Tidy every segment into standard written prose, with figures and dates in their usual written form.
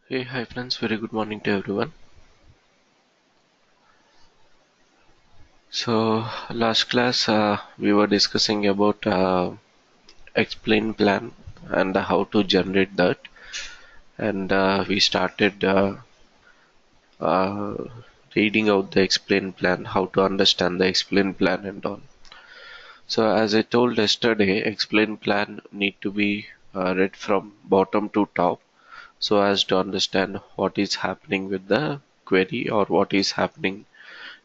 Hey, hi friends, very good morning to everyone. So, last class we were discussing about explain plan and how to generate that, and we started uh, reading out the explain plan, how to understand the explain plan and all. So, as I told yesterday, explain plan need to be read from bottom to top, so as to understand what is happening with the query or what is happening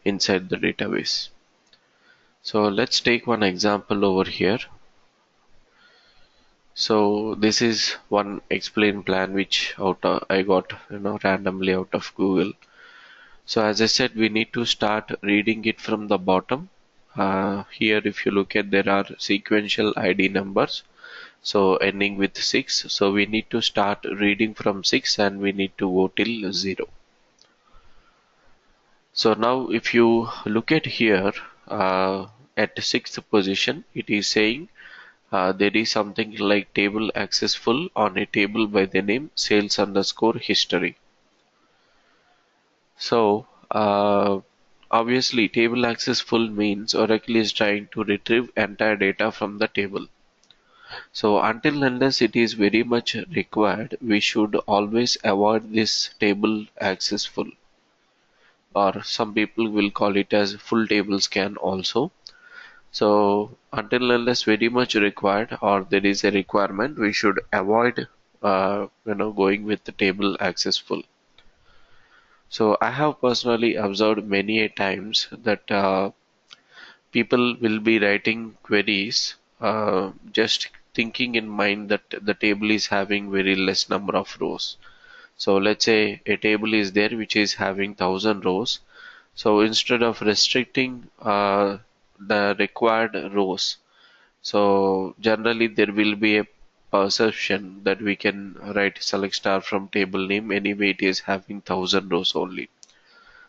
inside the database. So let's take one example over here. So this is one explain plan which I got randomly out of Google. So as I said, we need to start reading it from the bottom. Here if you look at, there are sequential ID numbers, so ending with 6. So we need to start reading from 6 and we need to go till 0. So now if you look at here, at sixth position, it is saying there is something like table access full on a table by the name sales underscore history. So obviously table access full means Oracle is trying to retrieve entire data from the table. So until unless it is very much required, we should always avoid this table access full, or some people will call it as full table scan also. So until unless very much required or there is a requirement, we should avoid going with the table access full. So I have personally observed many a times that people will be writing queries just thinking in mind that the table is having very less number of rows. So let's say a table is there which is having 1,000 rows. So instead of restricting the required rows, so generally there will be a perception that we can write select star from table name anyway it is having 1,000 rows only.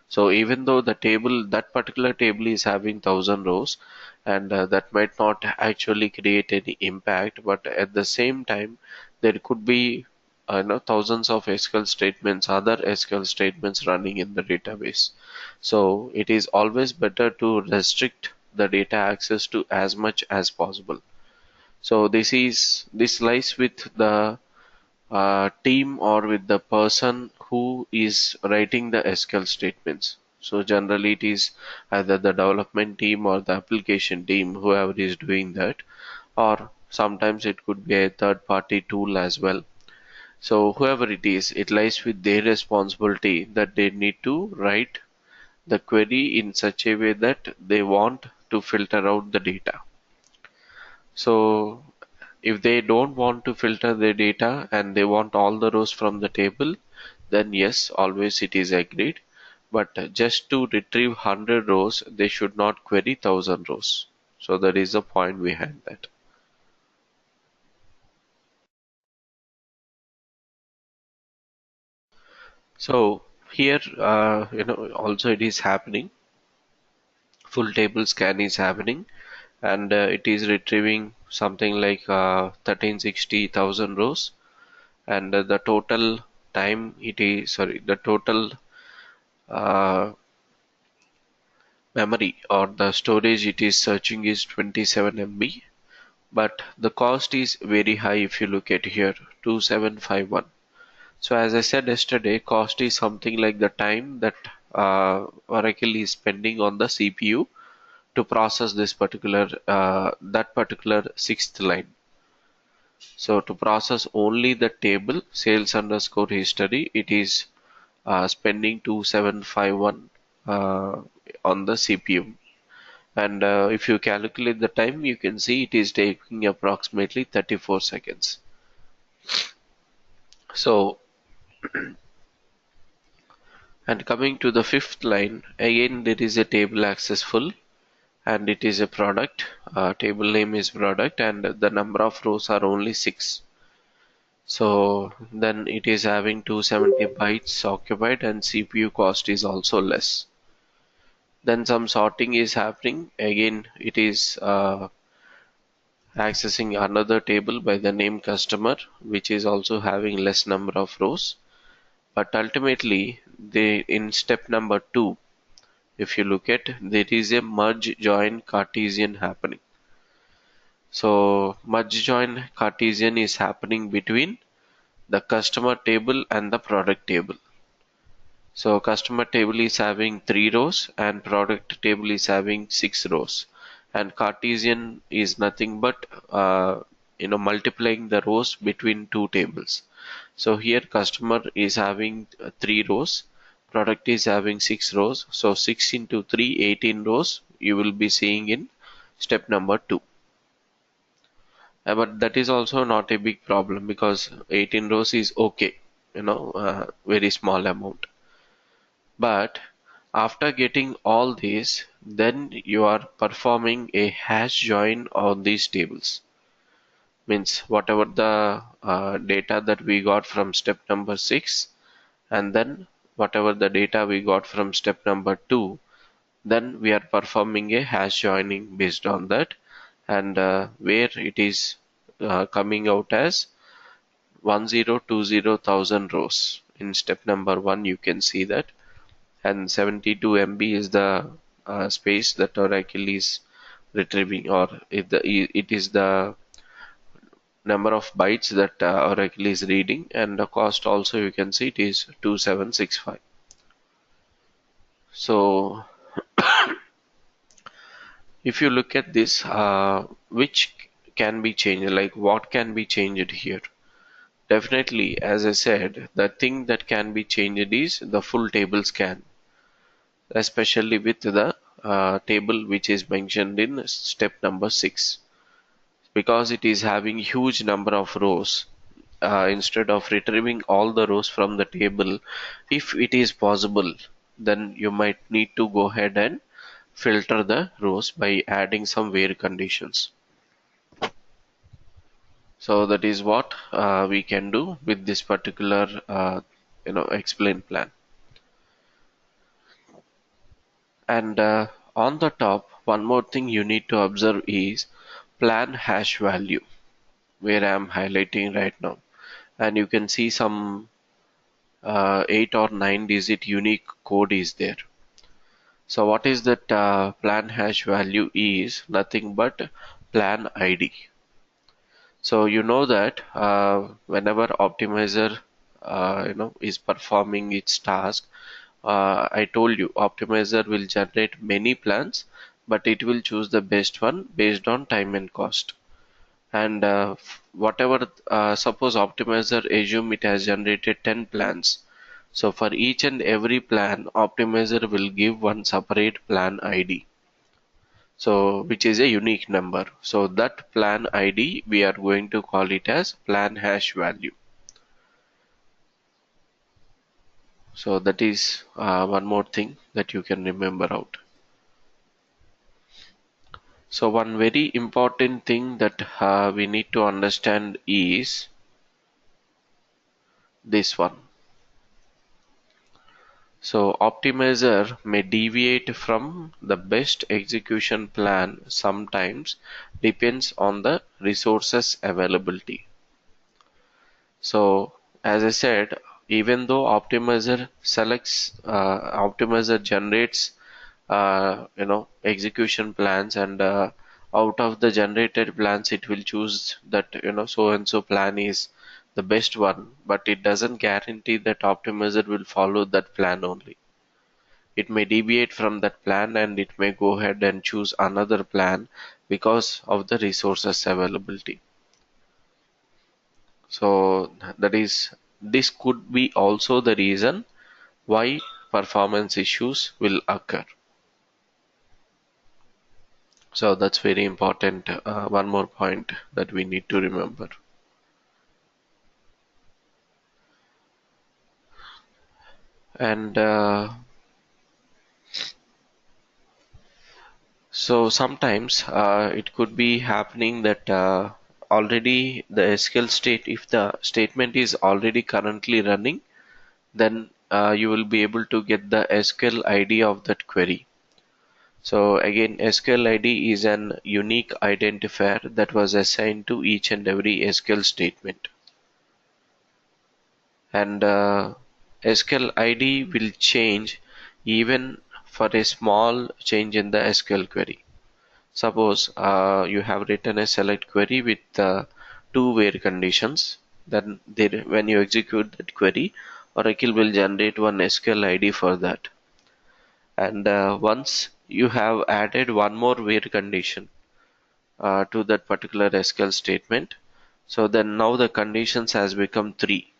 So even though that particular table is having 1,000 rows, and that might not actually create any impact, but at the same time there could be thousands of SQL statements, other SQL statements running in the database. So it is always better to restrict the data access to as much as possible. So this lies with the team or with the person who is writing the SQL statements. So generally it is either the development team or the application team, whoever is doing that, or sometimes it could be a third party tool as well. So whoever it is, it lies with their responsibility that they need to write the query in such a way that they want to filter out the data. So if they don't want to filter the data and they want all the rows from the table, then yes, always it is agreed. But just to retrieve 100 rows, they should not query 1,000 rows. So that is the point behind that. So here, also it is happening. Full table scan is happening, and it is retrieving something like 1360,000 rows, and the total time it is sorry the total uh, memory or the storage it is searching is 27 MB, but the cost is very high. If you look at here, 2751. So as I said yesterday, cost is something like the time that Oracle is spending on the CPU to process this particular that particular sixth line. So to process only the table sales underscore history, it is spending 2751 on the CPU. And if you calculate the time, you can see it is taking approximately 34 seconds. So, and coming to the fifth line, again there is a table access full, and it is a product. Table name is product, and the number of rows are only 6. So then it is having 270 bytes occupied, and CPU cost is also less. Then some sorting is happening. Again, it is accessing another table by the name customer, which is also having less number of rows. But ultimately, in step number 2, if you look at, there is a merge join Cartesian happening. So merge join Cartesian is happening between the customer table and the product table. So customer table is having 3 rows and product table is having 6 rows. And Cartesian is nothing but multiplying the rows between two tables. So here customer is having 3 rows, product is having 6 rows. So 6 into 3, 18 rows you will be seeing in step number 2. But that is also not a big problem because 18 rows is okay, very small amount. But after getting all these, then you are performing a hash join on these tables. Means whatever the data that we got from step number 6, and then whatever the data we got from step number 2, then we are performing a hash joining based on that, and where it is coming out as 1020,000 rows. In step number 1 you can see that, and 72 MB is the space that Oracle is retrieving, or it is the number of bytes that Oracle is reading, and the cost also you can see it is 2765. So if you look at this, which can be changed, like what can be changed here? Definitely, as I said, the thing that can be changed is the full table scan, especially with the table which is mentioned in step number 6, because it is having huge number of rows. Instead of retrieving all the rows from the table, if it is possible, then you might need to go ahead and filter the rows by adding some where conditions. So that is what we can do with this particular explain plan. And on the top, one more thing you need to observe is plan hash value, where I am highlighting right now. And you can see some 8 or 9 digit unique code is there. So what is that plan hash value is nothing but plan ID. So you know that whenever optimizer is performing its task, I told you optimizer will generate many plans, but it will choose the best one based on time and cost. And whatever, suppose optimizer assume it has generated 10 plans. So for each and every plan, optimizer will give one separate plan ID. So which is a unique number. So that plan ID, we are going to call it as plan hash value. So that is one more thing that you can remember out. So one very important thing that we need to understand is this one. So optimizer may deviate from the best execution plan sometimes, depends on the resources availability. So as I said, even though optimizer generates execution plans, and out of the generated plans it will choose that so and so plan is the best one, but it doesn't guarantee that optimizer will follow that plan only. It may deviate from that plan and it may go ahead and choose another plan because of the resources availability. So this could be also the reason why performance issues will occur. So that's very important. One more point that we need to remember. And so sometimes it could be happening that already the SQL state, if the statement is already currently running, then you will be able to get the SQL ID of that query. So again, SQL ID is an unique identifier that was assigned to each and every SQL statement. And SQL ID will change even for a small change in the SQL query. Suppose you have written a select query with two where conditions. Then there, when you execute that query, Oracle will generate one SQL ID for that. And once you have added one more where condition to that particular SQL statement, so then now the conditions has become three.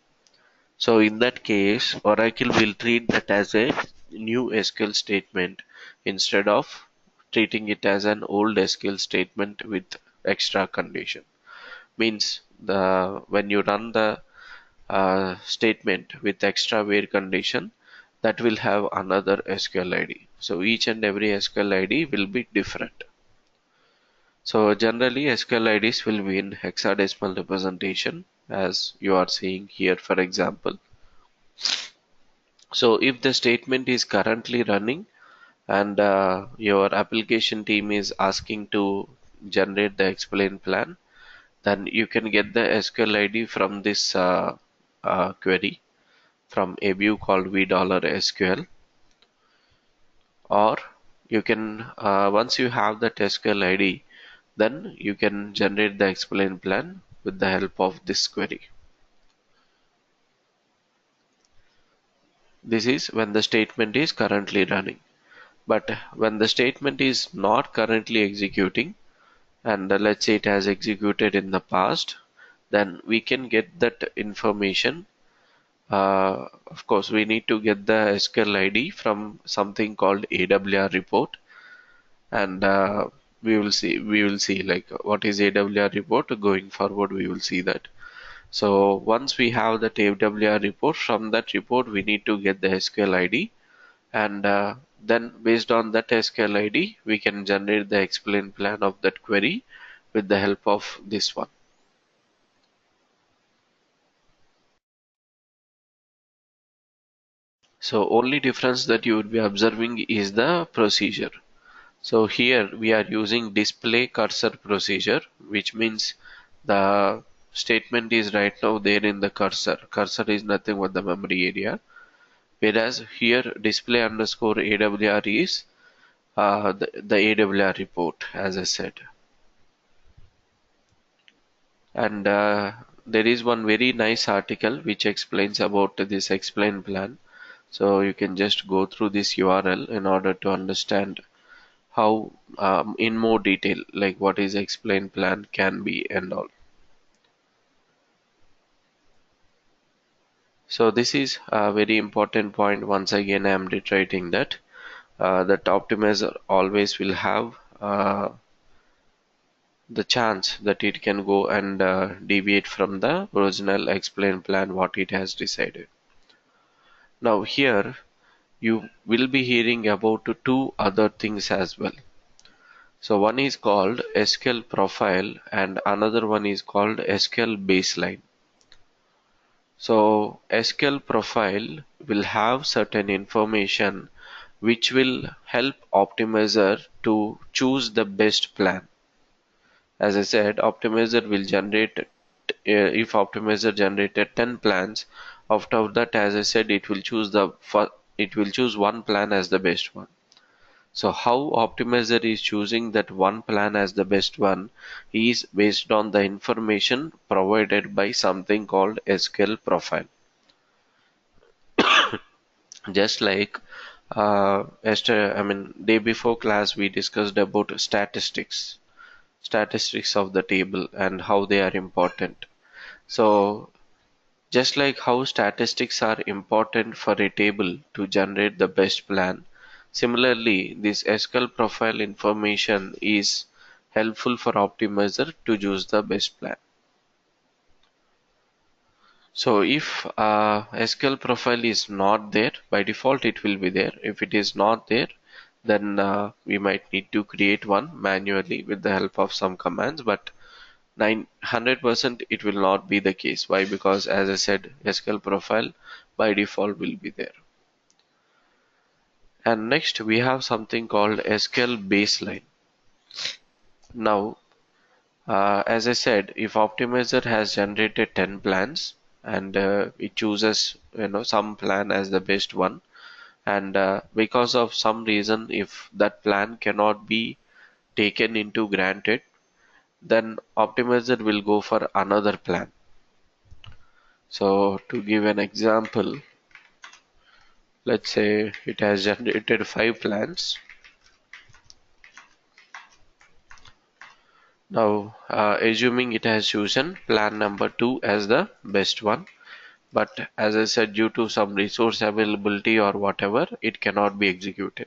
So in that case, Oracle will treat that as a new SQL statement instead of treating it as an old SQL statement with extra condition. Means the when you run the statement with extra where condition, that will have another SQL ID. So each and every SQL ID will be different. So generally SQL IDs will be in hexadecimal representation as you are seeing here, for example. So if the statement is currently running and your application team is asking to generate the explain plan, then you can get the SQL ID from this query from a view called v$SQL, or you can once you have that SQL ID, then you can generate the explain plan with the help of this query. This is when the statement is currently running. But when the statement is not currently executing, and let's say it has executed in the past, then we can get that information. Of course, we need to get the SQL ID from something called AWR report, and we will see like what is AWR report going forward. We will see that. So once we have that AWR report, from that report we need to get the SQL ID, and then based on that SQL ID we can generate the explain plan of that query with the help of this one. So only difference that you would be observing is the procedure. So here we are using display cursor procedure, which means the statement is right now there in the cursor. Cursor is nothing but the memory area. Whereas here display underscore AWR is the AWR report, as I said. And there is one very nice article which explains about this explain plan. So you can just go through this URL in order to understand how in more detail like what is explain plan can be and all. So this is a very important point. Once again I am reiterating that that optimizer always will have the chance that it can go and deviate from the original explain plan what it has decided. Now here you will be hearing about two other things as well. So one is called SQL profile and another one is called SQL baseline. So SQL profile will have certain information which will help optimizer to choose the best plan. As I said, optimizer will generate, if optimizer generated 10 plans, after that, as I said, it will choose one plan as the best one. So how optimizer is choosing that one plan as the best one is based on the information provided by something called SQL profile. Just like day before class we discussed about statistics of the table and how they are important. So just like how statistics are important for a table to generate the best plan, similarly this SQL profile information is helpful for optimizer to choose the best plan. So if SQL profile is not there, by default it will be there. If it is not there, then we might need to create one manually with the help of some commands, but 900% it will not be the case. Why? Because as I said, SQL profile by default will be there. And next we have something called SQL baseline. Now, as I said, if optimizer has generated 10 plans, and it chooses some plan as the best one, and because of some reason if that plan cannot be taken into granted, then optimizer will go for another plan. So to give an example, let's say it has generated 5 plans. Now, assuming it has chosen plan number 2 as the best one, but as I said, due to some resource availability or whatever, it cannot be executed.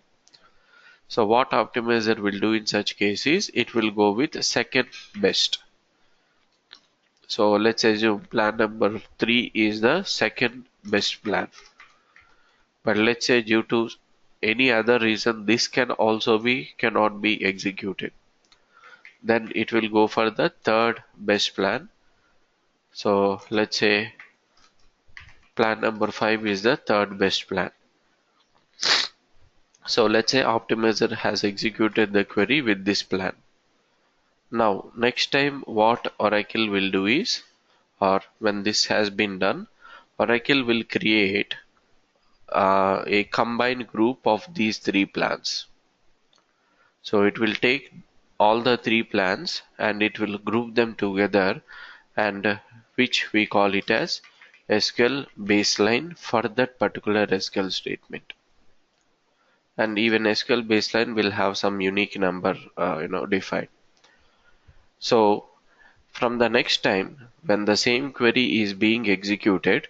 So what optimizer will do in such cases, it will go with second best. So let's assume plan number 3 is the second best plan. But let's say due to any other reason, this cannot be executed. Then it will go for the third best plan. So let's say plan number 5 is the third best plan. So let's say optimizer has executed the query with this plan. Now next time what Oracle will do is, or when this has been done, Oracle will create a combined group of these 3 plans. So it will take all the 3 plans and it will group them together, and which we call it as SQL baseline for that particular SQL statement. And even SQL baseline will have some unique number defined. So from the next time when the same query is being executed,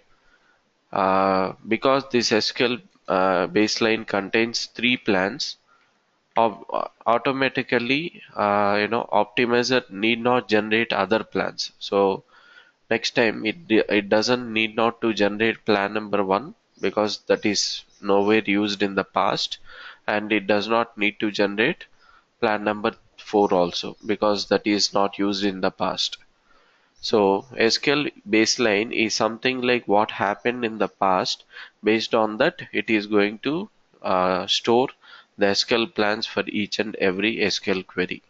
because this SQL baseline contains 3 plans, automatically optimizer need not generate other plans. So next time it doesn't need not to generate plan number 1 because that is nowhere used in the past, and it does not need to generate plan number 4 also because that is not used in the past. So SQL baseline is something like what happened in the past. Based on that, it is going to store the SQL plans for each and every SQL query,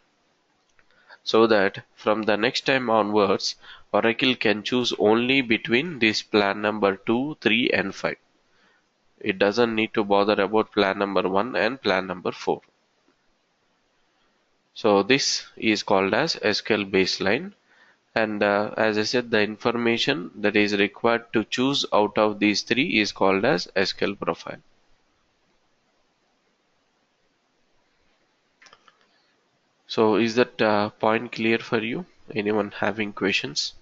so that from the next time onwards, Oracle can choose only between this plan number 2, 3, and 5. It doesn't need to bother about plan number 1 and plan number 4. So this is called as SQL baseline. And as I said, the information that is required to choose out of these 3 is called as SQL profile. So is that point clear for you? Anyone having questions?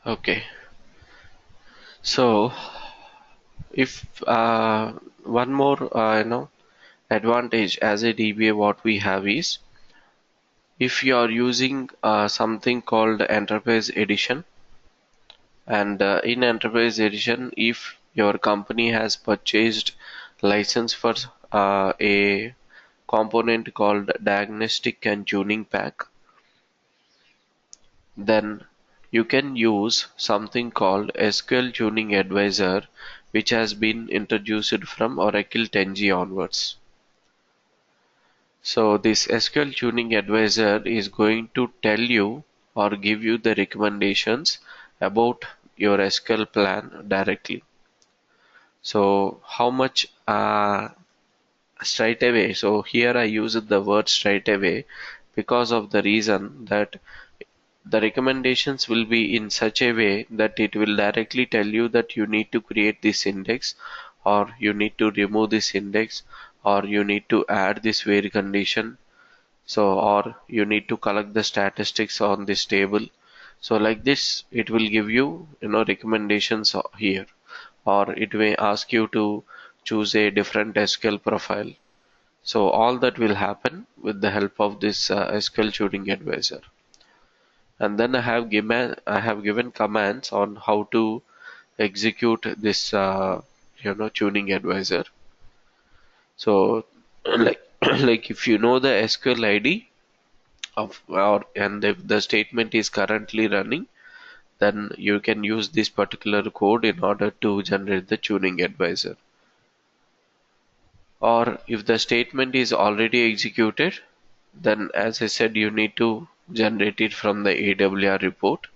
Okay. So if one more advantage as a DBA what we have is, if you are using something called Enterprise Edition, and in Enterprise Edition, if your company has purchased license for a component called Diagnostic and Tuning Pack, then you can use something called SQL Tuning Advisor, which has been introduced from Oracle 10G onwards. So this SQL Tuning Advisor is going to tell you or give you the recommendations about your SQL plan directly. So how much straight away? So here I use the word straight away because of the reason that the recommendations will be in such a way that it will directly tell you that you need to create this index, or you need to remove this index, or you need to add this where condition. So, or you need to collect the statistics on this table. So like this, it will give you, recommendations here, or it may ask you to choose a different SQL profile. So all that will happen with the help of this SQL Tuning Advisor. And then I have given commands on how to execute this tuning advisor. So like like if you know the SQL ID of, or and if the statement is currently running, then you can use this particular code in order to generate the tuning advisor. Or if the statement is already executed, then as I said, you need to generate it from the AWR report.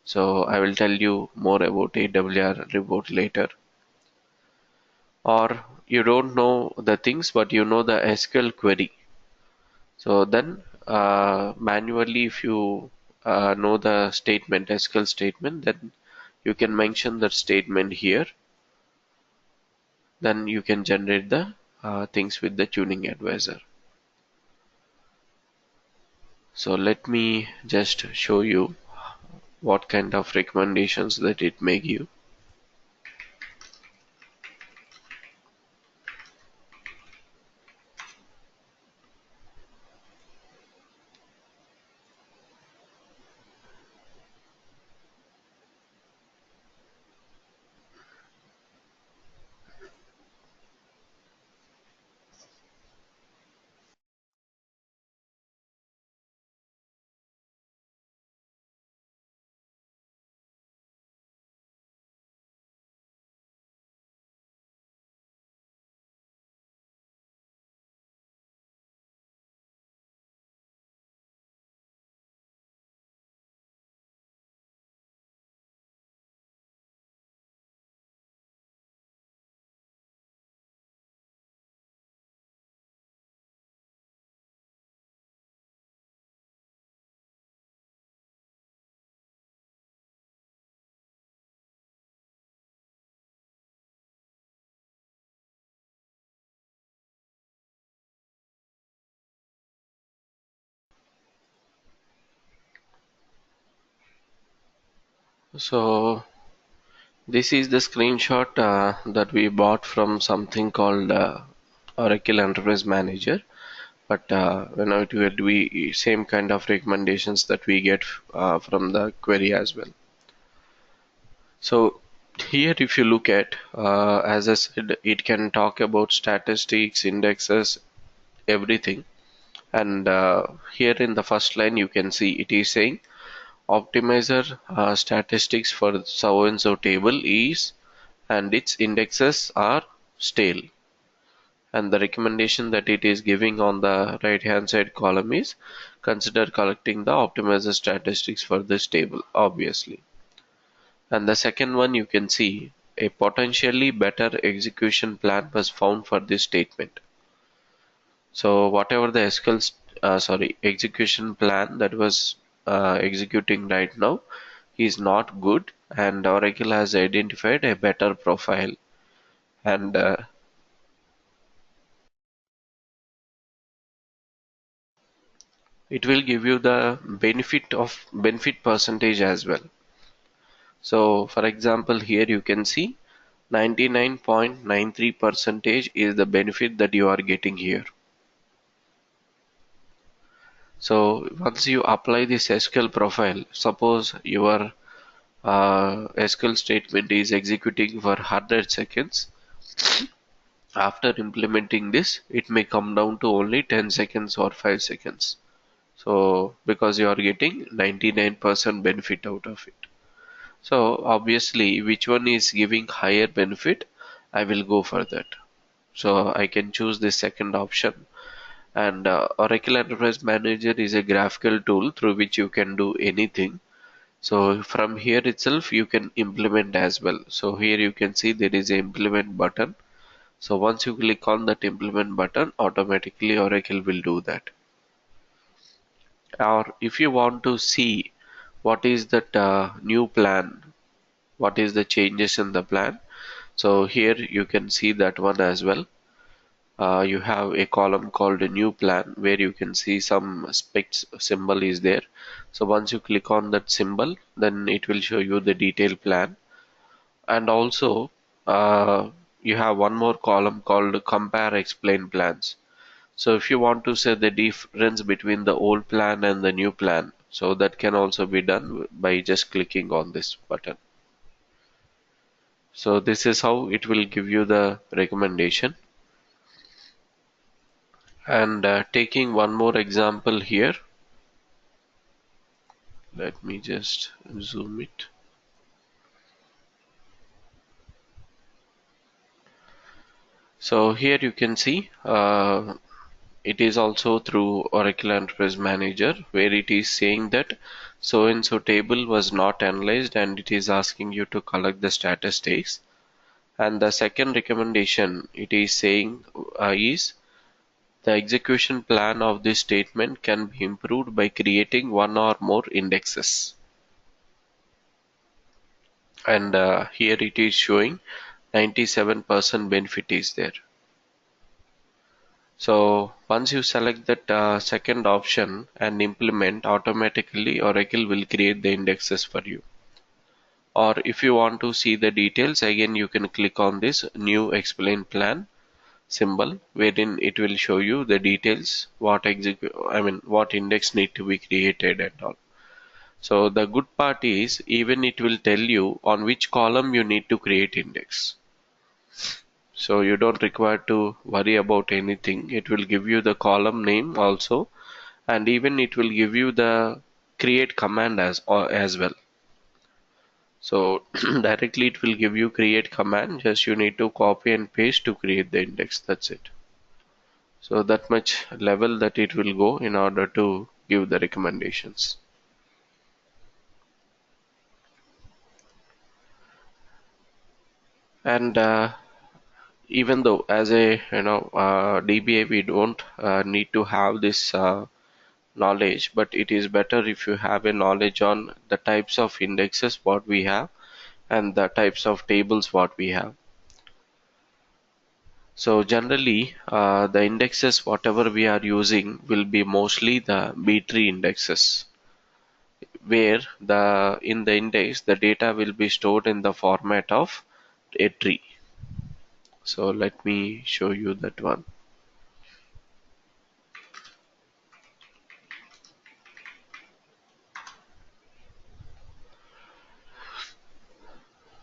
So I will tell you more about AWR report later. Or you don't know the things, but you know the SQL query. So then manually, if you know the statement, SQL statement, then you can mention that statement here. Then you can generate the things with the tuning advisor. So let me just show you what kind of recommendations that it may give. So this is the screenshot that we bought from something called Oracle Enterprise Manager. But it will be same kind of recommendations that we get from the query as well. So here, if you look at, as I said, it can talk about statistics, indexes, everything. And here in the first line, you can see it is saying optimizer statistics for so and so table is, and its indexes are stale. And the recommendation that it is giving on the right hand side column is consider collecting the optimizer statistics for this table, obviously. And the second one, you can see a potentially better execution plan was found for this statement. So whatever the execution plan that was executing right now is not good, and Oracle has identified a better profile. And it will give you the benefit percentage as well. So for example, here you can see 99.93 percentage is the benefit that you are getting here. So once you apply this SQL profile, suppose your SQL statement is executing for 100 seconds. After implementing this, it may come down to only 10 seconds or 5 seconds. So because you are getting 99% benefit out of it. So obviously, which one is giving higher benefit, I will go for that. So I can choose the second option. And Oracle Enterprise Manager is a graphical tool through which you can do anything. So from here itself, you can implement as well. So here you can see there is a implement button. So once you click on that implement button, automatically Oracle will do that. Or if you want to see what is that new plan, what is the changes in the plan, so here you can see that one as well. You have a column called a new plan where you can see some specs symbol is there. So once you click on that symbol, then it will show you the detailed plan. And also you have one more column called compare explain plans. So if you want to say the difference between the old plan and the new plan, so that can also be done by just clicking on this button. So this is how it will give you the recommendation. And taking one more example here, let me just zoom it. So here you can see it is also through Oracle Enterprise Manager, where it is saying that so and so table was not analyzed, and it is asking you to collect the statistics. And the second recommendation it is saying is the execution plan of this statement can be improved by creating one or more indexes. And here it is showing 97% benefit is there. So once you select that second option and implement, automatically Oracle will create the indexes for you. Or if you want to see the details, again you can click on this new explain plan symbol, wherein it will show you the details what index need to be created and all. So the good part is even it will tell you on which column you need to create index. So you don't require to worry about anything. It will give you the column name also, and even it will give you the create command as well. So directly it will give you create command, just you need to copy and paste to create the index. That's it. So that much level that it will go in order to give the recommendations. And even though as a DBA we don't need to have this knowledge, but it is better if you have a knowledge on the types of indexes what we have and the types of tables what we have. So generally the indexes whatever we are using will be mostly the B tree indexes, where the in the index the data will be stored in the format of a tree. So let me show you that one.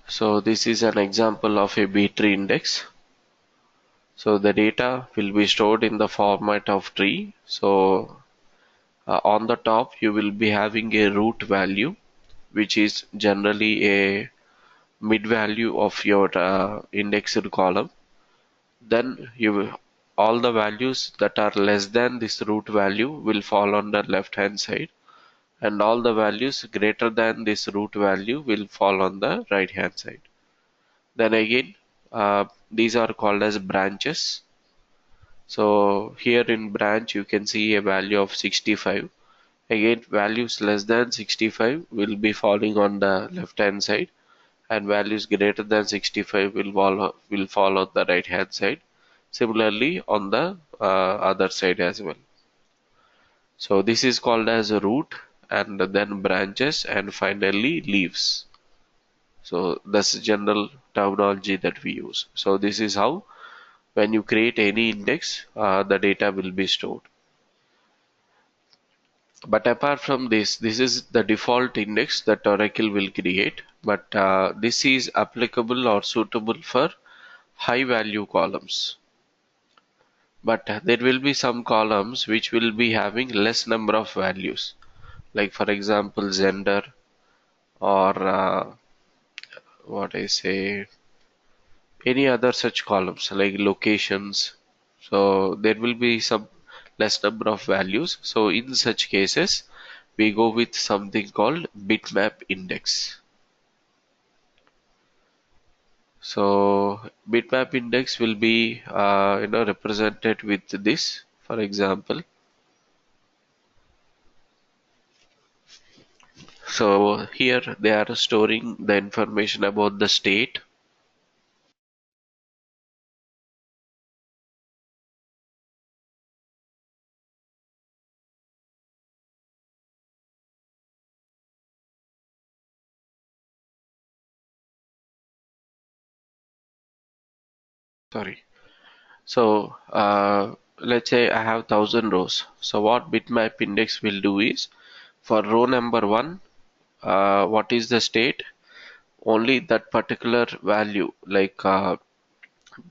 So this is an example of a B tree index. So the data will be stored in the format of tree. So on the top you will be having a root value, which is generally a mid value of your indexed column. Then all the values that are less than this root value will fall on the left hand side, and all the values greater than this root value will fall on the right hand side. Then again these are called as branches. So here in branch you can see a value of 65. Again values less than 65 will be falling on the left hand side, and values greater than 65 will fall on the right hand side. Similarly on the other side as well. So this is called as a root, and then branches, and finally leaves. So that's the general terminology that we use. So this is how when you create any index, the data will be stored. But apart from this is the default index that Oracle will create. But this is applicable or suitable for high value columns. But there will be some columns which will be having less number of values. Like for example, gender or what I say, any other such columns like locations. So there will be some less number of values. So in such cases, we go with something called bitmap index. So bitmap index will be represented with this. For example, so here they are storing the information about the state. Sorry. So let's say I have 1,000 rows. So what bitmap index will do is for row number one, what is the state? Only that particular value, like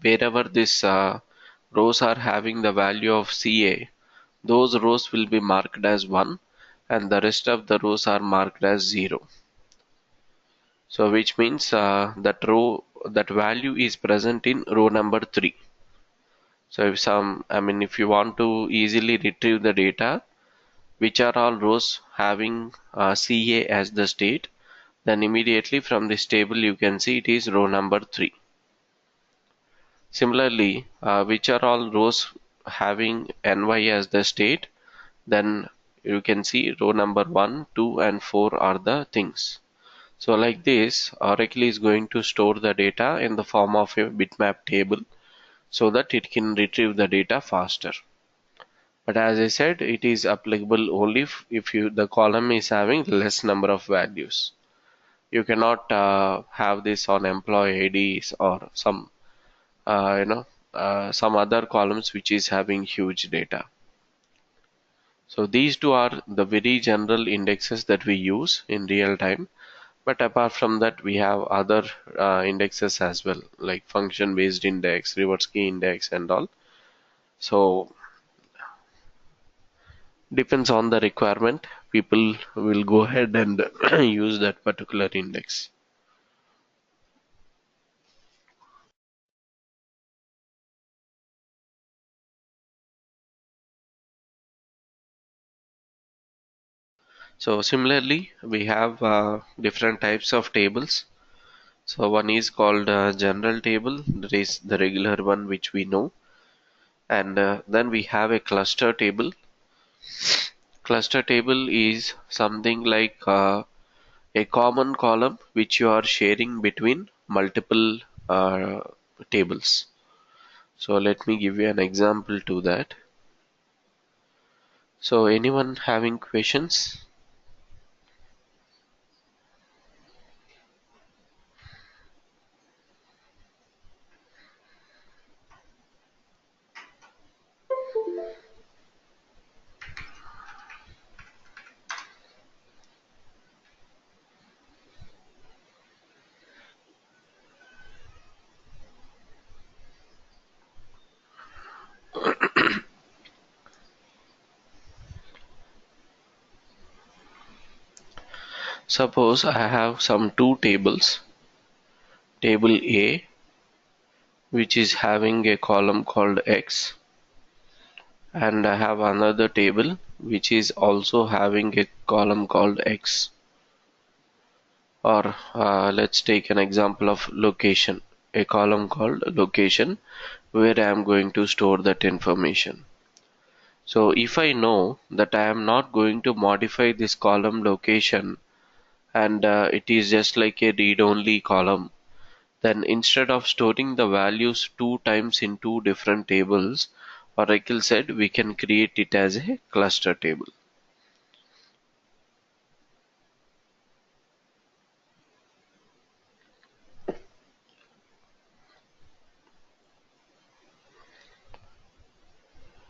wherever this rows are having the value of CA, those rows will be marked as 1, and the rest of the rows are marked as 0. So which means that value is present in row number 3. So if you want to easily retrieve the data, which are all rows having CA as the state, then immediately from this table you can see it is row number 3. Similarly, which are all rows having NY as the state, then you can see row number 1, 2 and 4 are the things. So like this, Oracle is going to store the data in the form of a bitmap table so that it can retrieve the data faster. But as I said, it is applicable only if the column is having less number of values. You cannot have this on employee IDs or some other columns which is having huge data. So these two are the very general indexes that we use in real time. But apart from that, we have other indexes as well, like function based index, reverse key index and all. So depends on the requirement, people will go ahead and use that particular index. So similarly, we have different types of tables. So one is called general table, that is the regular one which we know. And then we have a cluster table. Cluster table is something like a common column which you are sharing between multiple uh, tables. So let me give you an example to that. So anyone having questions? Suppose I have some two tables, table A, which is having a column called X, and I have another table which is also having a column called X. Or let's take an example of location, a column called location where I am going to store that information. So if I know that I am not going to modify this column location and it is just like a read-only column, then instead of storing the values two times in two different tables, Oracle said we can create it as a cluster table.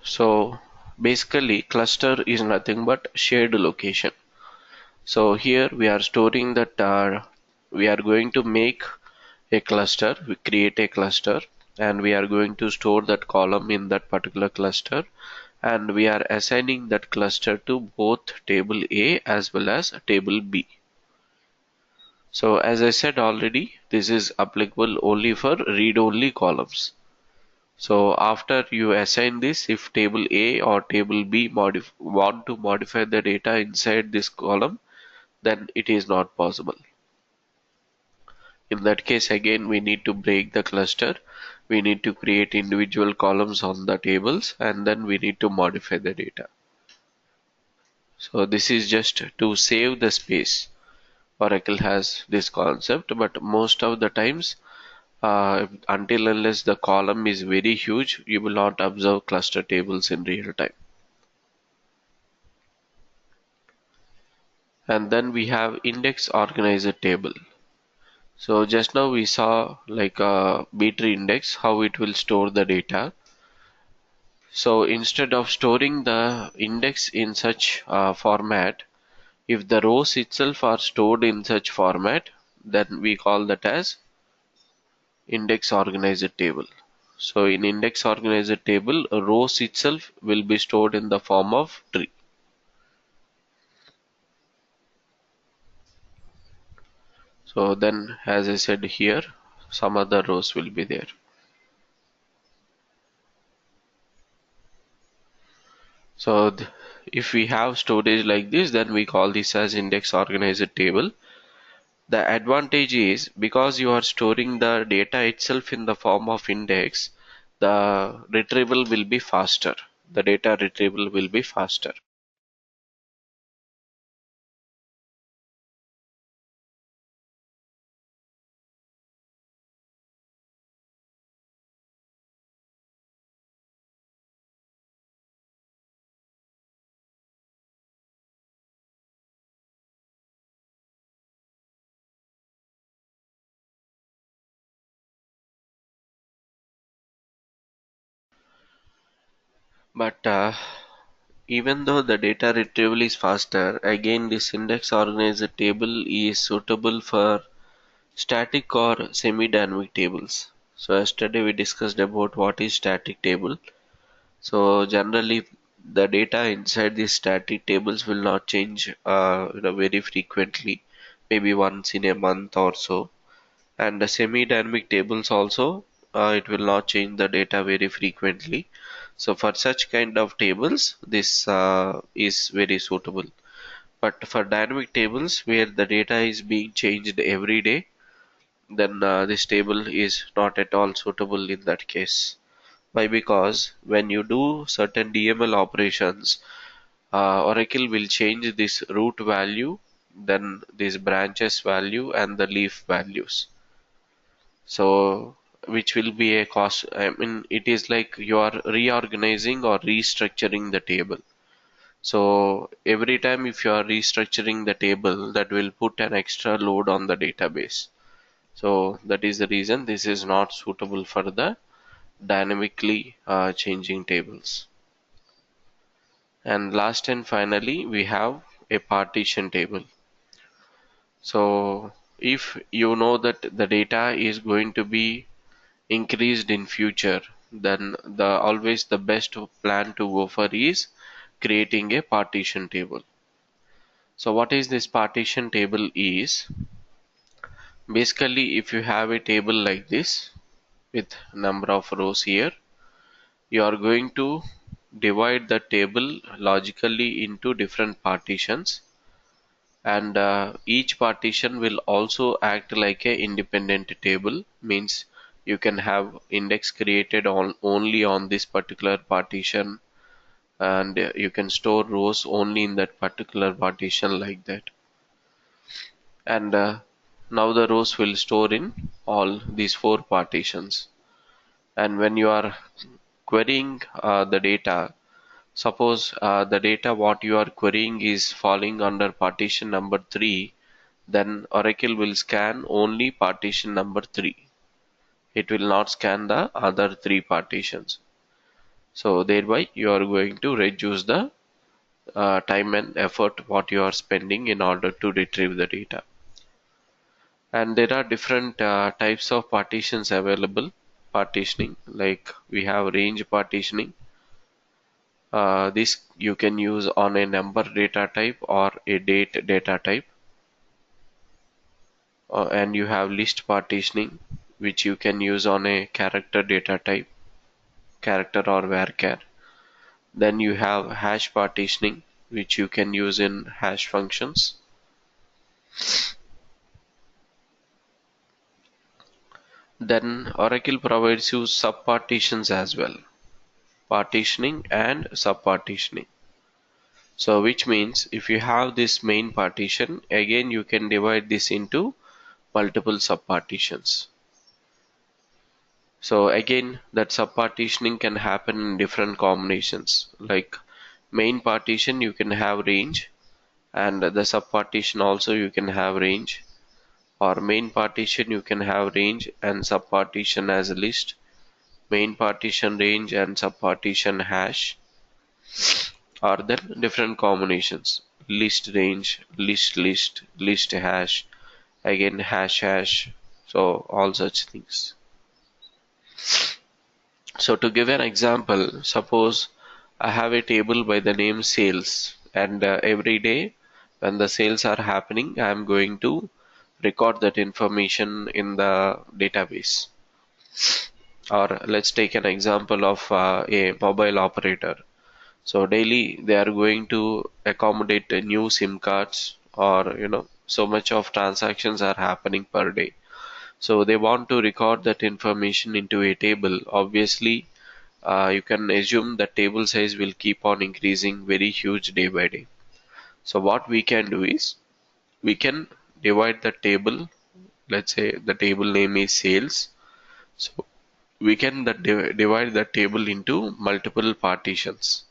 So basically cluster is nothing but shared location. So here we are storing that we are going to make a cluster, we create a cluster and we are going to store that column in that particular cluster, and we are assigning that cluster to both table A as well as table B. So as I said already, this is applicable only for read-only columns. So after you assign this, if table A or table B want to modify the data inside this column, then it is not possible. In that case, again, we need to break the cluster. We need to create individual columns on the tables and then we need to modify the data. So this is just to save the space. Oracle has this concept, but most of the times, until unless the column is very huge, you will not observe cluster tables in real time. And then we have index organizer table. So just now we saw like a B-tree index, how it will store the data. So instead of storing the index in such format, if the rows itself are stored in such format, then we call that as index organizer table. So in index organizer table, rows itself will be stored in the form of tree. So then, as I said here, some other rows will be there. So if we have storage like this, then we call this as index organizer table. The advantage is because you are storing the data itself in the form of index, the retrieval will be faster. The data retrieval will be faster. But even though the data retrieval is faster, again this index organizer table is suitable for static or semi-dynamic tables. So yesterday we discussed about what is static table. So generally the data inside these static tables will not change very frequently, maybe once in a month or so. And the semi-dynamic tables also, it will not change the data very frequently. So for such kind of tables, this is very suitable. But for dynamic tables where the data is being changed every day, then this table is not at all suitable in that case. Why? Because when you do certain DML operations, Oracle will change this root value, then this branches value and the leaf values. So, which will be a cost. I mean, it is like you are reorganizing or restructuring the table. So, every time if you are restructuring the table, that will put an extra load on the database. So, that is the reason this is not suitable for the dynamically changing tables. And last and finally, we have a partition table. So, if you know that the data is going to be increased in future, then the always the best plan to go for is creating a partition table. So what is this partition table is basically if you have a table like this with number of rows here, you are going to divide the table logically into different partitions, and each partition will also act like a independent table, means you can have index created on only on this particular partition, and you can store rows only in that particular partition like that. And now the rows will store in all these four partitions. And when you are querying the data, suppose the data what you are querying is falling under partition number 3, then Oracle will scan only partition number 3. It will not scan the other 3 partitions. So thereby you are going to reduce the time and effort what you are spending in order to retrieve the data. And there are different types of partitions available. Partitioning, like we have range partitioning. This you can use on a number data type or a date data type. And you have list partitioning, which you can use on a character data type, character or varchar. Then you have hash partitioning, which you can use in hash functions. Then Oracle provides you subpartitions as well, partitioning and subpartitioning. So which means if you have this main partition, again you can divide this into multiple subpartitions. So again that subpartitioning can happen in different combinations. Like main partition you can have range, and the subpartition also you can have range, or main partition you can have range and subpartition as a list, main partition range and subpartition hash, or then different combinations, list range, list hash, again hash, so all such things. So to give an example, suppose I have a table by the name sales, and every day when the sales are happening, I am going to record that information in the database. Or let's take an example of a mobile operator. So daily they are going to accommodate new SIM cards, or so much of transactions are happening per day. So they want to record that information into a table. Obviously, you can assume that table size will keep on increasing very huge day by day. So what we can do is we can divide the table. Let's say the table name is sales. So we can divide the table into multiple partitions.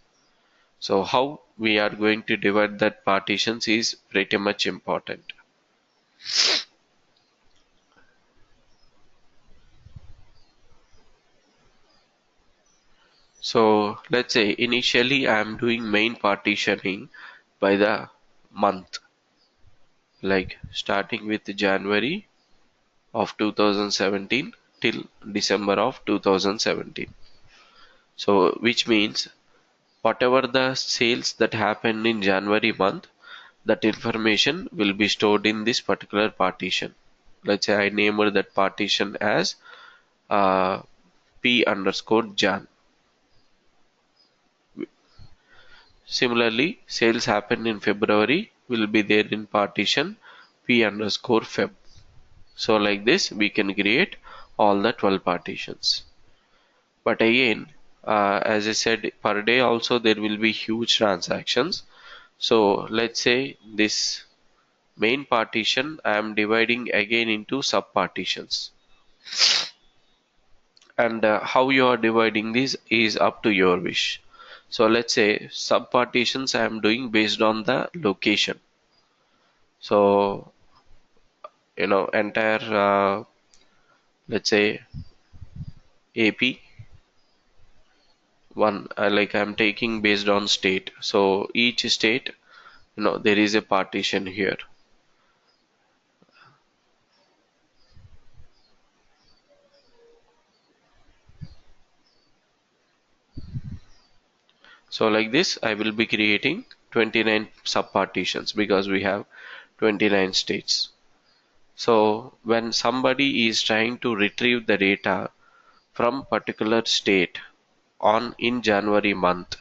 So how we are going to divide that partitions is pretty much important. So let's say initially I am doing main partitioning by the month, like starting with January of 2017 till December of 2017. So which means whatever the sales that happened in January month, that information will be stored in this particular partition. Let's say I named that partition as uh, P underscore Jan. Similarly, sales happened in February will be there in partition P underscore Feb. So like this, we can create all the 12 partitions. But again, as I said, per day also there will be huge transactions. So let's say this main partition I am dividing again into sub partitions. And how you are dividing this is up to your wish. So let's say sub partitions I am doing based on the location. So entire let's say AP one, like I'm taking based on state. So each state, there is a partition here. So like this, I will be creating 29 sub partitions because we have 29 states. So when somebody is trying to retrieve the data from particular state on in January month,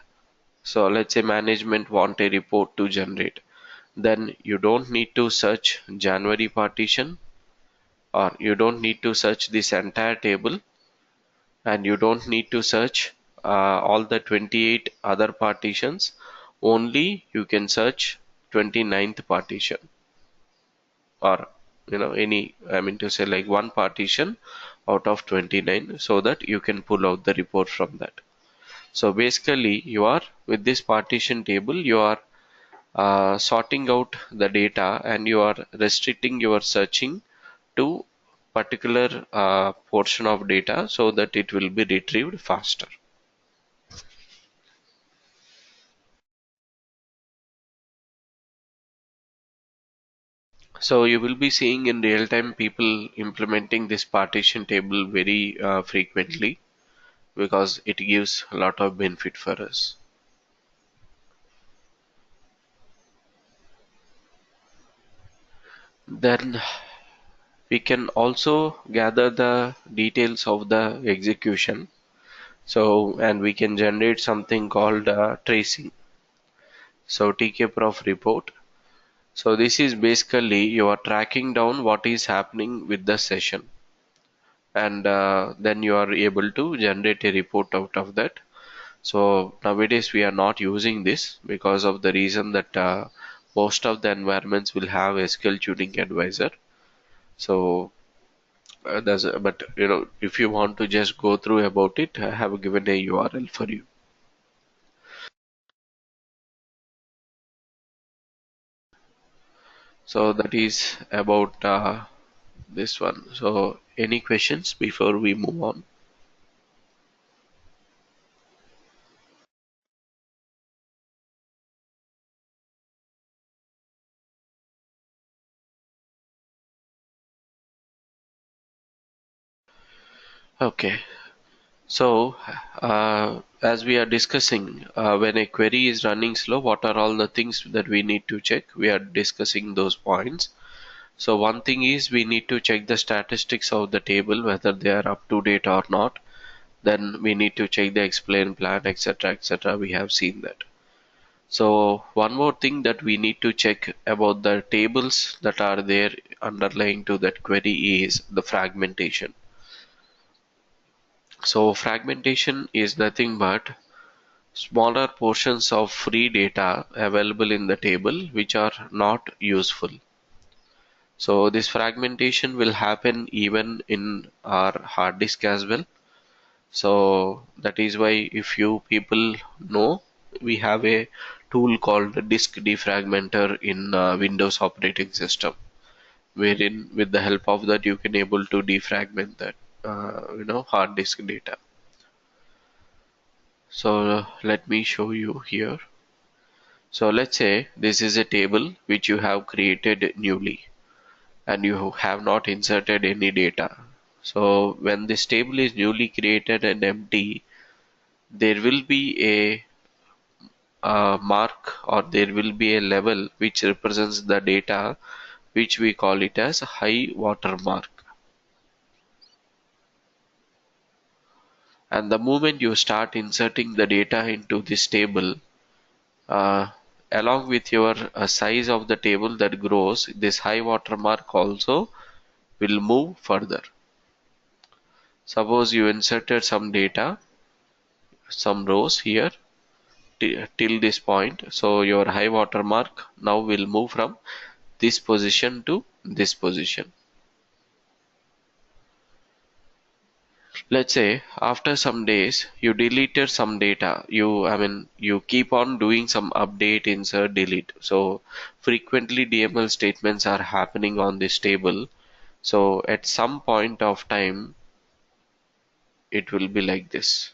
so let's say management want a report to generate, then you don't need to search January partition, or you don't need to search this entire table, and you don't need to search all the 28 other partitions. Only you can search 29th partition, or any, I mean to say, like one partition out of 29, so that you can pull out the report from that. So basically you are with this partition table, you are sorting out the data, and you are restricting your searching to particular portion of data so that it will be retrieved faster. So you will be seeing in real time people implementing this partition table very frequently, because it gives a lot of benefit for us. Then we can also gather the details of the execution. So, and we can generate something called tracing. So TK-Prof report. So this is basically you are tracking down what is happening with the session, and then you are able to generate a report out of that. So nowadays we are not using this because of the reason that most of the environments will have SQL tuning advisor. So but if you want to just go through about it, I have given a URL for you. So that is about this one. So any questions before we move on? Okay. So, as we are discussing, when a query is running slow, what are all the things that we need to check? We are discussing those points. So one thing is we need to check the statistics of the table, whether they are up to date or not. Then we need to check the explain plan, etc., etc. We have seen that. So one more thing that we need to check about the tables that are there underlying to that query is the fragmentation. So fragmentation is nothing but smaller portions of free data available in the table which are not useful. So this fragmentation will happen even in our hard disk as well. So that is why if you people know, we have a tool called disk defragmenter in Windows operating system, wherein with the help of that you can able to defragment that hard disk data. So let me show you here. So let's say this is a table which you have created newly and you have not inserted any data. So when this table is newly created and empty, there will be a mark, or there will be a level which represents the data, which we call it as high water mark. And the moment you start inserting the data into this table, uh, along with your size of the table that grows, this high water mark also will move further. Suppose you inserted some data, some rows here till this point, so your high water mark now will move from this position to this position. Let's say after some days you deleted some data. You keep on doing some update, insert, delete. So frequently DML statements are happening on this table. So at some point of time it will be like this.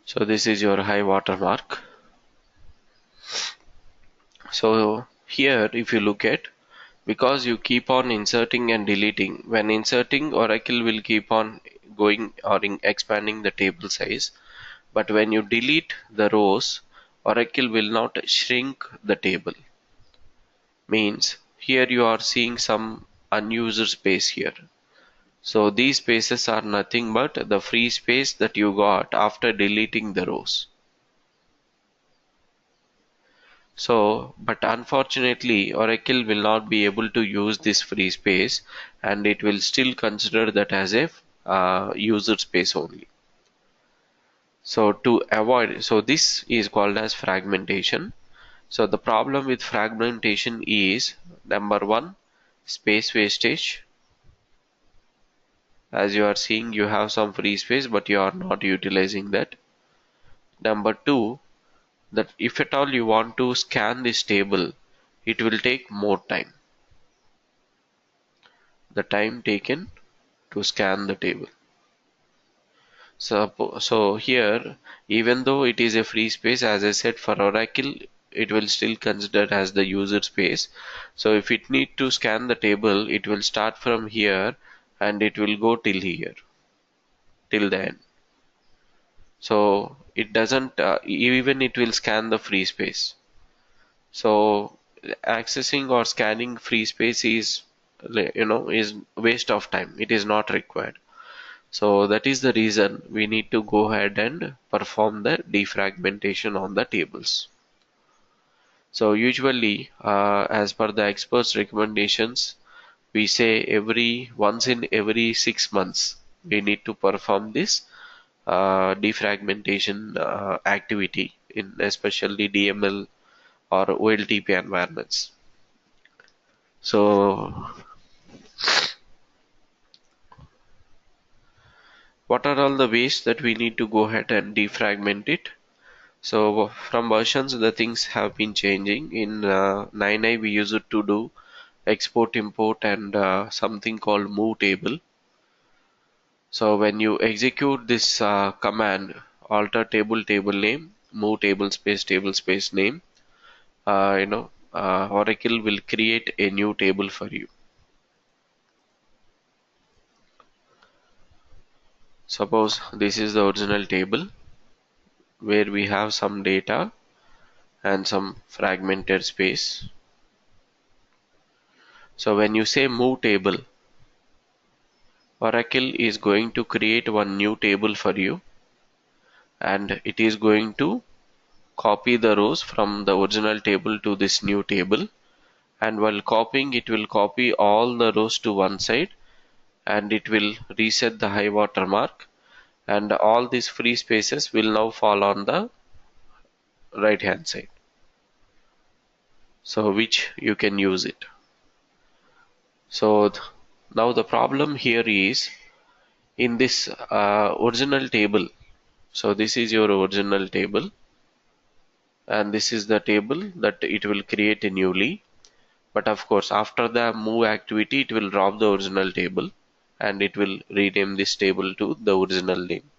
So this is your high water mark. So here if you look at, because you keep on inserting and deleting, when inserting, Oracle will keep on going or expanding the table size, but when you delete the rows, Oracle will not shrink the table. Means here you are seeing some unused space here. So these spaces are nothing but the free space that you got after deleting the rows. So, but unfortunately, Oracle will not be able to use this free space, and it will still consider that as a user space only. So to avoid, so this is called as fragmentation. So the problem with fragmentation is number one, space wastage. As you are seeing, you have some free space, but you are not utilizing that. Number two, that if at all you want to scan this table, it will take more time. The time taken to scan the table. So here, even though it is a free space, as I said, for Oracle, it will still consider as the user space. So if it need to scan the table, it will start from here and it will go till here, till the end. So it doesn't, even it will scan the free space. So accessing or scanning free space is, is waste of time. It is not required. So that is the reason we need to go ahead and perform the defragmentation on the tables. So usually, as per the experts' recommendations, we say once in every 6 months we need to perform this defragmentation activity in especially DML or OLTP environments. So what are all the ways that we need to go ahead and defragment it? So from versions, the things have been changing. In 9i, we use it to do export, import, and something called move table. So when you execute this command, alter table name, move table space name, Oracle will create a new table for you. Suppose this is the original table where we have some data, and some fragmented space. So when you say move table, Oracle is going to create one new table for you, and it is going to copy the rows from the original table to this new table, and while copying it will copy all the rows to one side, and it will reset the high water mark, and all these free spaces will now fall on the right hand side, so which you can use it. So now the problem here is in this original table. So this is your original table, and this is the table that it will create newly. But of course, after the move activity, it will drop the original table and it will rename this table to the original name.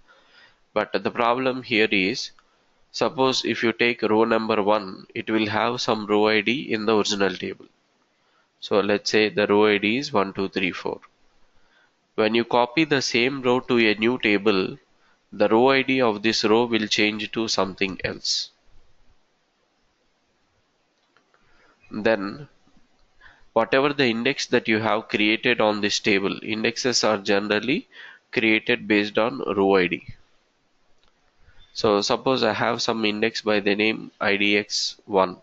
But the problem here is, suppose if you take row number 1, it will have some row ID in the original table. So let's say the row ID is 1, 2, 3, 4. When you copy the same row to a new table, the row ID of this row will change to something else. Then whatever the index that you have created on this table, indexes are generally created based on row ID. So suppose I have some index by the name IDX1,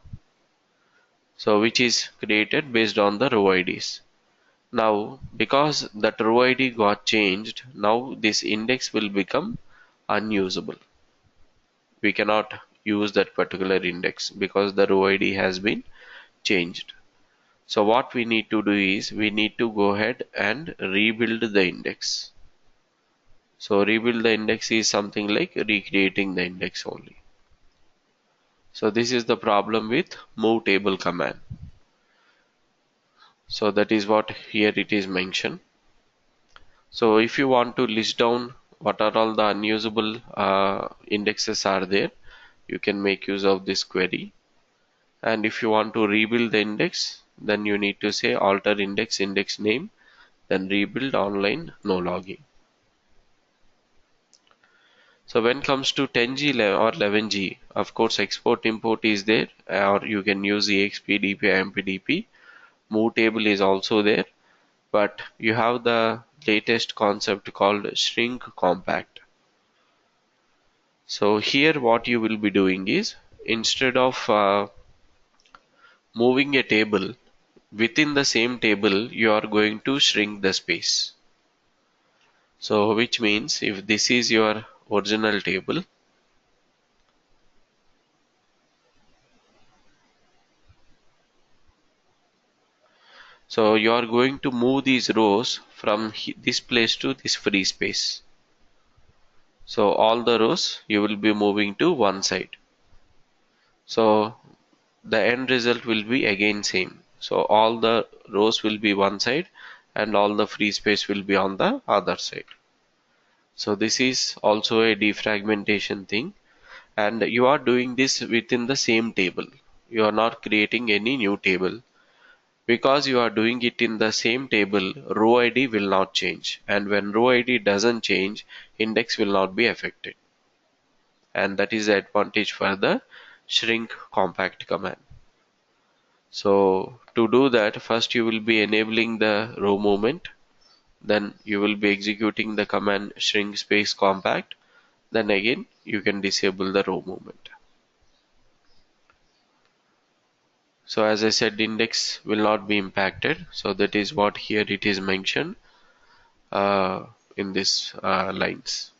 so which is created based on the row IDs. Now because that row ID got changed, now this index will become unusable. We cannot use that particular index because the row ID has been changed. So what we need to do is we need to go ahead and rebuild the index. So rebuild the index is something like recreating the index only. So this is the problem with move table command. So that is what here it is mentioned. So if you want to list down what are all the unusable indexes are there, you can make use of this query. And if you want to rebuild the index, then you need to say alter index name, then rebuild online no logging. So when it comes to 10G or 11G, of course export import is there, or you can use EXP, DP, IMP, move table is also there, but you have the latest concept called shrink compact. So here what you will be doing is, instead of moving a table within the same table, you are going to shrink the space. So which means if this is your original table, so you are going to move these rows from this place to this free space. So all the rows you will be moving to one side. So the end result will be again same. So all the rows will be one side and all the free space will be on the other side. So this is also a defragmentation thing, and you are doing this within the same table. You are not creating any new table. Because you are doing it in the same table, row ID will not change, and when row ID doesn't change, index will not be affected. And that is the advantage for the shrink compact command. So to do that, first you will be enabling the row movement, then you will be executing the command shrink space compact, then again you can disable the row movement. So as I said, index will not be impacted, so that is what here it is mentioned in this lines.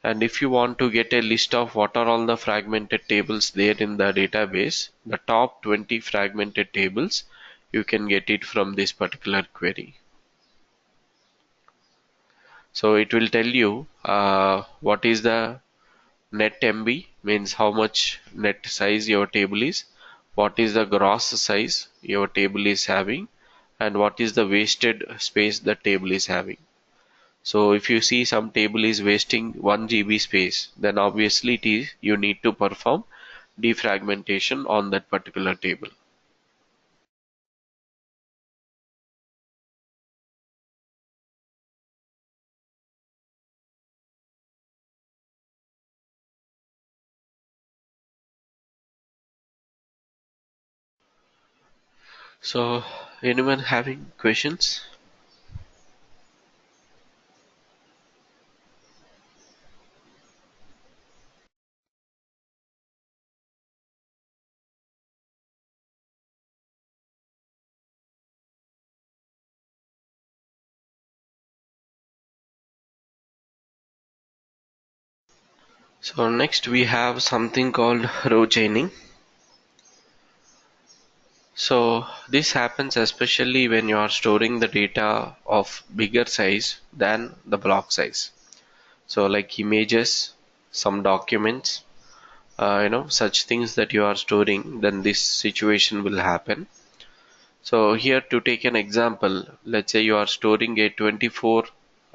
And if you want to get a list of what are all the fragmented tables there in the database, the top 20 fragmented tables, you can get it from this particular query. So it will tell you what is the net MB, means how much net size your table is, what is the gross size your table is having, and what is the wasted space the table is having. So if you see some table is wasting 1 GB space, then obviously it is you need to perform defragmentation on that particular table. So, anyone having questions? So next we have something called row chaining. So this happens especially when you are storing the data of bigger size than the block size. So like images, some documents, such things that you are storing, then this situation will happen. So here to take an example, let's say you are storing a 24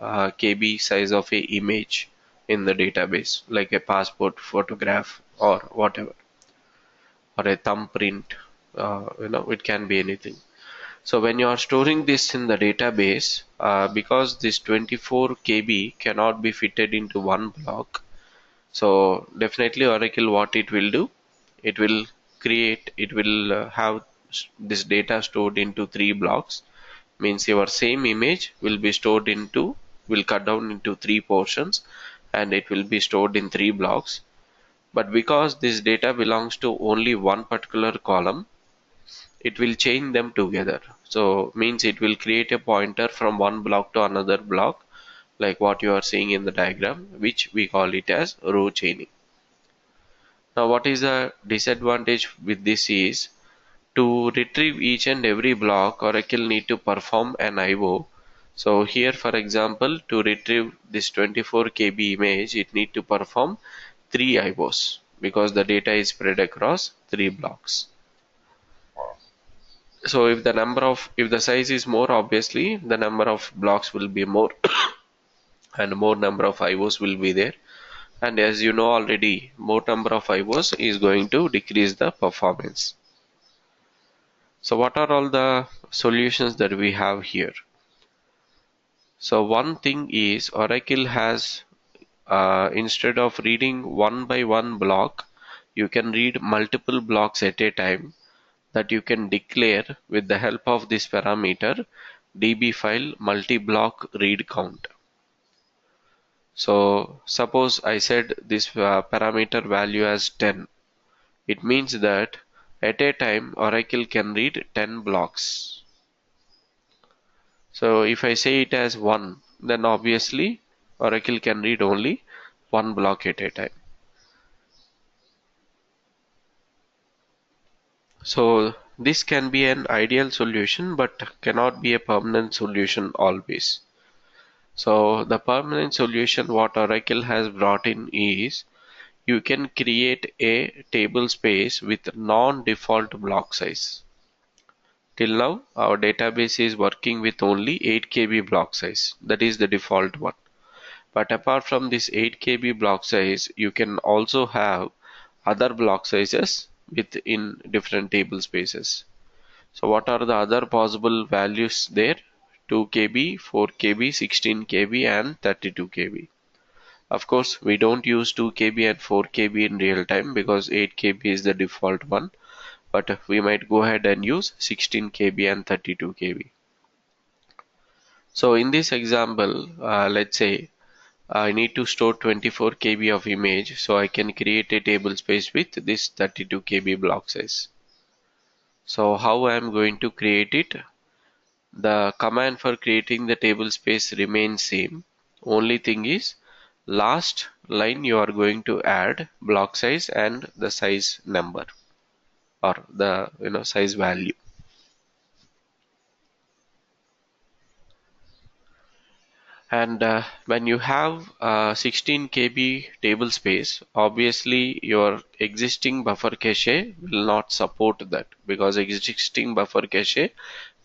KB size of a image in the database, like a passport photograph or whatever, or a thumbprint, it can be anything. So when you are storing this in the database, because this 24 KB cannot be fitted into one block, so definitely Oracle what it will do, it will have this data stored into three blocks. Means your same image will cut down into three portions and it will be stored in three blocks. But because this data belongs to only one particular column, it will chain them together. So means it will create a pointer from one block to another block, like what you are seeing in the diagram, which we call it as row chaining. Now what is the disadvantage with this is, to retrieve each and every block, Oracle need to perform an IO. So here for example, to retrieve this 24 KB image, it need to perform three IOs because the data is spread across three blocks. So if the size is more, obviously the number of blocks will be more and more number of IOs will be there. And as you know already, more number of IOs is going to decrease the performance. So what are all the solutions that we have here? So one thing is Oracle has, instead of reading one by one block, you can read multiple blocks at a time, that you can declare with the help of this parameter db file multi-block read count. So suppose I said this parameter value as 10. It means that at a time Oracle can read 10 blocks. So if I say it as 1, then obviously Oracle can read only one block at a time. So this can be an ideal solution but cannot be a permanent solution always. So the permanent solution what Oracle has brought in is, you can create a table space with non-default block size. Till now our database is working with only 8 KB block size, that is the default one. But apart from this 8 KB block size, you can also have other block sizes within different table spaces. So what are the other possible values there? 2 KB, 4 KB, 16 KB and 32 KB. Of course, we don't use 2 KB and 4 KB in real time because 8 KB is the default one. But we might go ahead and use 16 KB and 32 KB. So in this example, let's say I need to store 24 KB of image, so I can create a table space with this 32 KB block size. So how I am going to create it? The command for creating the table space remains same. Only thing is, last line you are going to add block size and the size number, or the size value. And when you have 16 KB table space, obviously your existing buffer cache will not support that, because existing buffer cache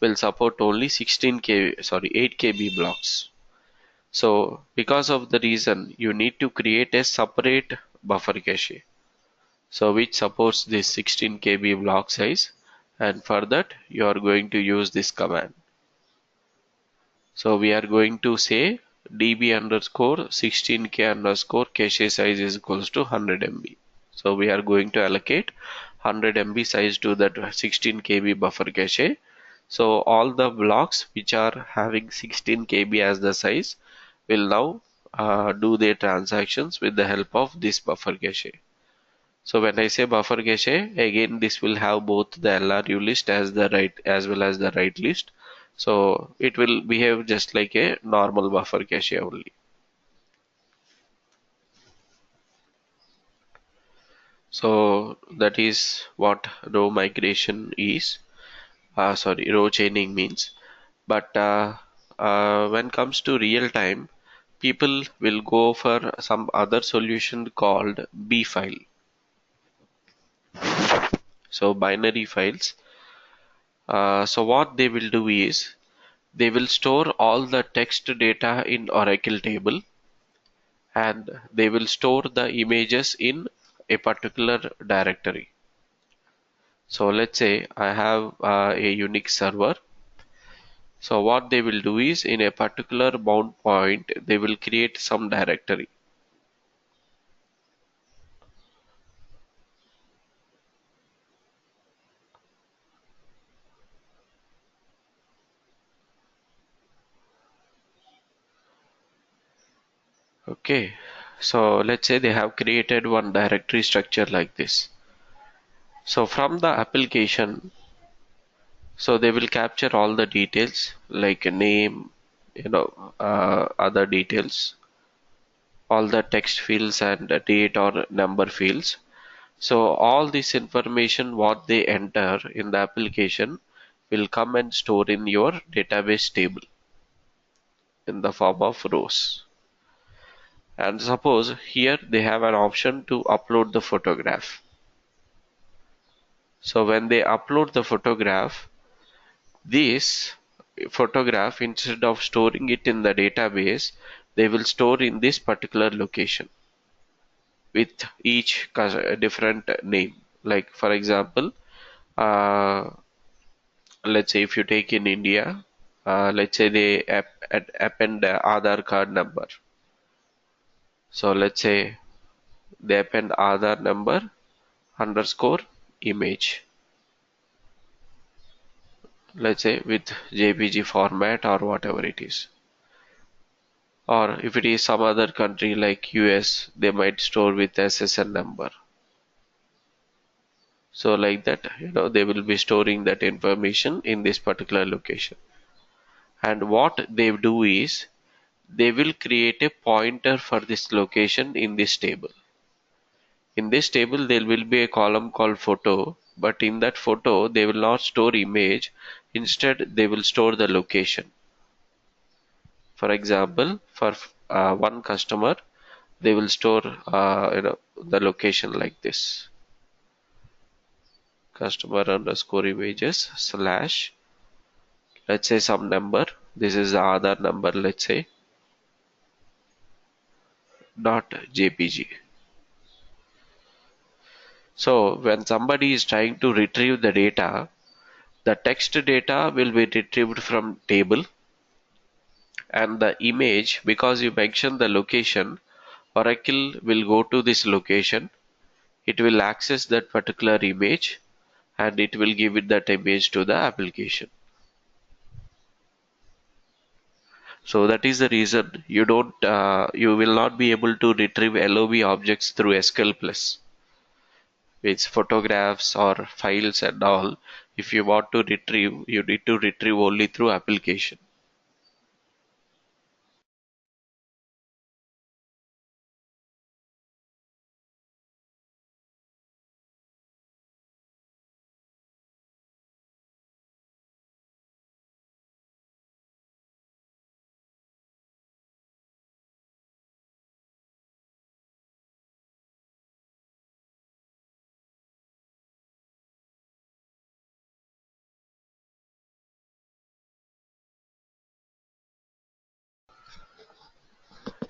will support only 8 KB blocks. So because of the reason, you need to create a separate buffer cache, so which supports this 16 KB block size, and for that you are going to use this command. So we are going to say db underscore 16k underscore cache size is equals to 100 MB. So we are going to allocate 100 MB size to that 16 KB buffer cache, So all the blocks which are having 16 KB as the size will now do their transactions with the help of this buffer cache. So when I say buffer cache, again this will have both the LRU list as the write as well as the write list. So it will behave just like a normal buffer cache only. So that is what row migration is. Sorry, row chaining means. But when comes to real time, people will go for some other solution called B file. So binary files. So what they will do is they will store all the text data in Oracle table, and they will store the images in a particular directory. So let's say I have a Unix server. So what they will do is in a particular bound point, they will create some directory. Okay, so let's say they have created one directory structure like this. So from the application, so they will capture all the details like a name, other details, all the text fields and the date or number fields. So all this information what they enter in the application will come and store in your database table in the form of rows. And suppose here they have an option to upload the photograph. So when they upload the photograph, this photograph, instead of storing it in the database, they will store in this particular location with each different name. Like for example, uh, let's say if you take in India, let's say they append the Aadhaar card number. So let's say they append Aadhaar number underscore image. Let's say with JPG format or whatever it is. Or if it is some other country like US, they might store with SSN number. So like that, they will be storing that information in this particular location. And what they do is they will create a pointer for this location in this table. In this table, there will be a column called photo, but in that photo, they will not store image. Instead, they will store the location. For example, for one customer, they will store the location like this: customer underscore images slash, let's say some number. This is the Aadhaar number, let's say, dot JPG. So when somebody is trying to retrieve the data, the text data will be retrieved from table, and the image, because you mentioned the location, Oracle will go to this location. It will access that particular image and it will give it that image to the application. So that is the reason you will not be able to retrieve LOB objects through SQL Plus. With photographs or files and all, if you want to retrieve, you need to retrieve only through application.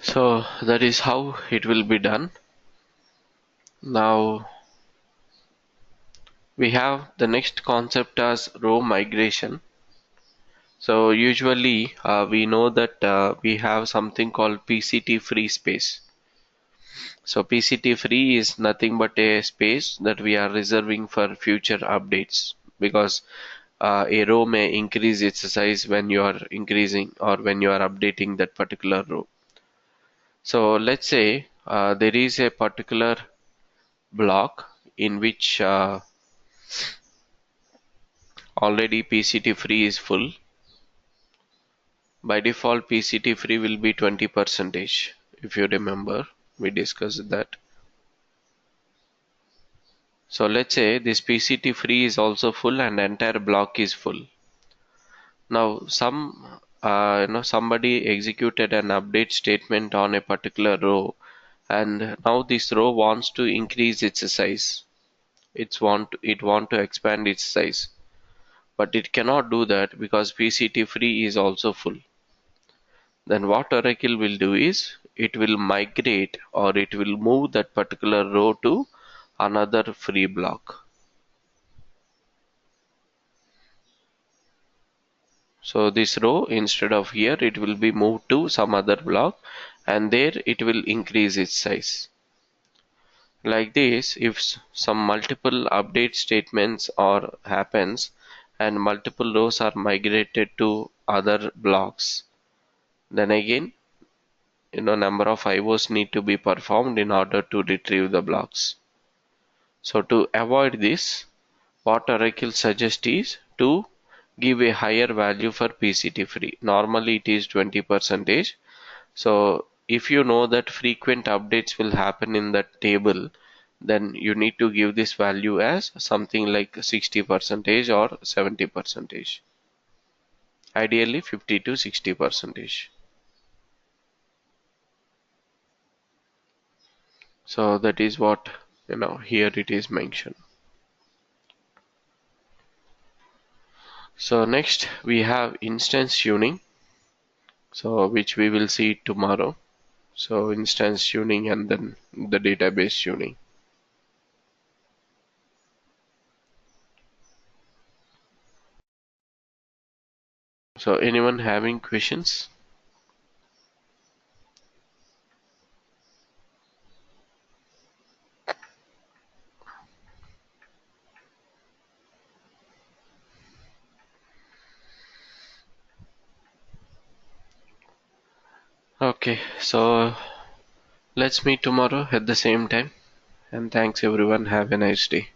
So that is how it will be done. Now we have the next concept as row migration. So usually we know that we have something called PCT free space. So PCT free is nothing but a space that we are reserving for future updates, because a row may increase its size when you are increasing or when you are updating that particular row. So let's say there is a particular block in which already PCT free is full. By default, PCT free will be 20%. If you remember, we discussed that. So let's say this PCT free is also full and the entire block is full. Now somebody executed an update statement on a particular row, and now this row wants to increase its size. It want to expand its size, but it cannot do that because PCT free is also full. Then what Oracle will do is it will migrate or it will move that particular row to another free block. So this row, instead of here, it will be moved to some other block, and there it will increase its size. Like this, if some multiple update statements or happens and multiple rows are migrated to other blocks, then again, number of IOs need to be performed in order to retrieve the blocks. So to avoid this, what Oracle suggests is to give a higher value for PCT free. Normally it is 20%. So if you know that frequent updates will happen in that table, then you need to give this value as something like 60% or 70%. Ideally 50 to 60%. So that is what here it is mentioned. So next we have instance tuning, so which we will see tomorrow. So instance tuning and then the database tuning. So anyone having questions? Okay, so let's meet tomorrow at the same time. And thanks everyone. Have a nice day.